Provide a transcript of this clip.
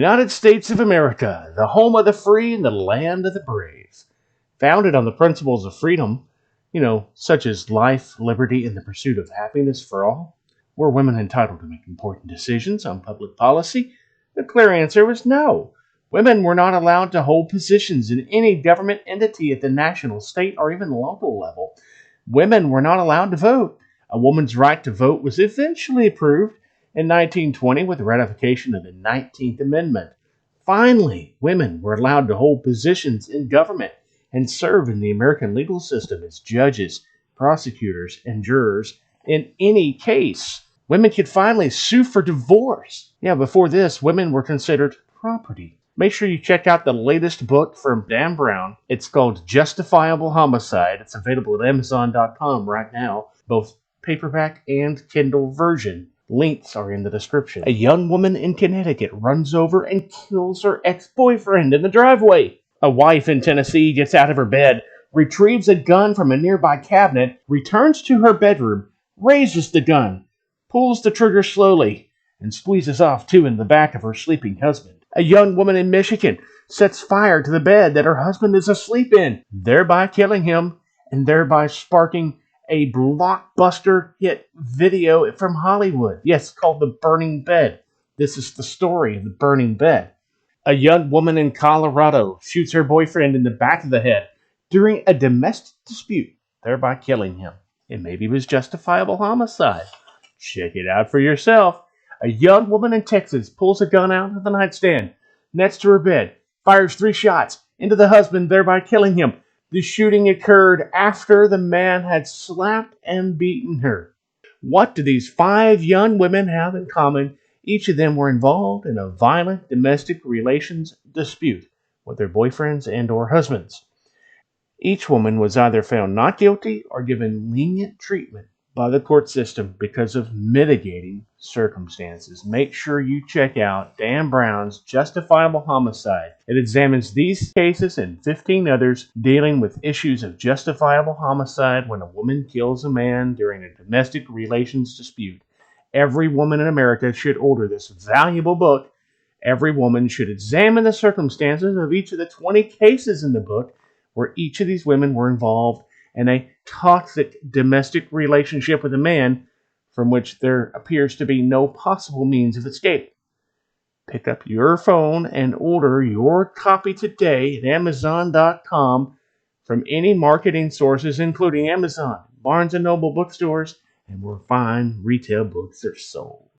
United States of America, the home of the free and the land of the brave. Founded on the principles of freedom, such as life, liberty, and the pursuit of happiness for all, were women entitled to make important decisions on public policy? The clear answer was no. Women were not allowed to hold positions in any government entity at the national, state, or even local level. Women were not allowed to vote. A woman's right to vote was eventually approved in 1920 with the ratification of the 19th Amendment. Finally, women were allowed to hold positions in government and serve in the American legal system as judges, prosecutors, and jurors in any case. Women could finally sue for divorce. Before this, women were considered property. Make sure you check out the latest book from Dan Brown. It's called Justifiable Homicide. It's available at Amazon.com right now, both paperback and Kindle version. Links are in the description. A young woman in Connecticut runs over and kills her ex-boyfriend in the driveway. A wife in Tennessee gets out of her bed, retrieves a gun from a nearby cabinet, returns to her bedroom, raises the gun, pulls the trigger slowly, and squeezes off two in the back of her sleeping husband. A young woman in Michigan sets fire to the bed that her husband is asleep in, thereby killing him and thereby sparking a blockbuster hit video from Hollywood. Yes, called The Burning Bed. This is the story of the burning bed. A young woman in Colorado shoots her boyfriend in the back of the head during a domestic dispute, thereby killing him. It maybe was justifiable homicide. Check it out for yourself. A young woman in Texas pulls a gun out of the nightstand next to her bed, fires 3 shots into the husband, thereby killing him. The shooting occurred after the man had slapped and beaten her. What do these 5 young women have in common? Each of them were involved in a violent domestic relations dispute with their boyfriends and or husbands. Each woman was either found not guilty or given lenient treatment by the court system because of mitigating circumstances. Make sure you check out Dan Brown's Justifiable Homicide. It examines these cases and 15 others dealing with issues of justifiable homicide when a woman kills a man during a domestic relations dispute. Every woman in America should order this valuable book. Every woman should examine the circumstances of each of the 20 cases in the book where each of these women were involved in a toxic domestic relationship with a man from which there appears to be no possible means of escape. Pick up your phone and order your copy today at Amazon.com from any marketing sources, including Amazon, Barnes & Noble bookstores, and where fine retail books are sold.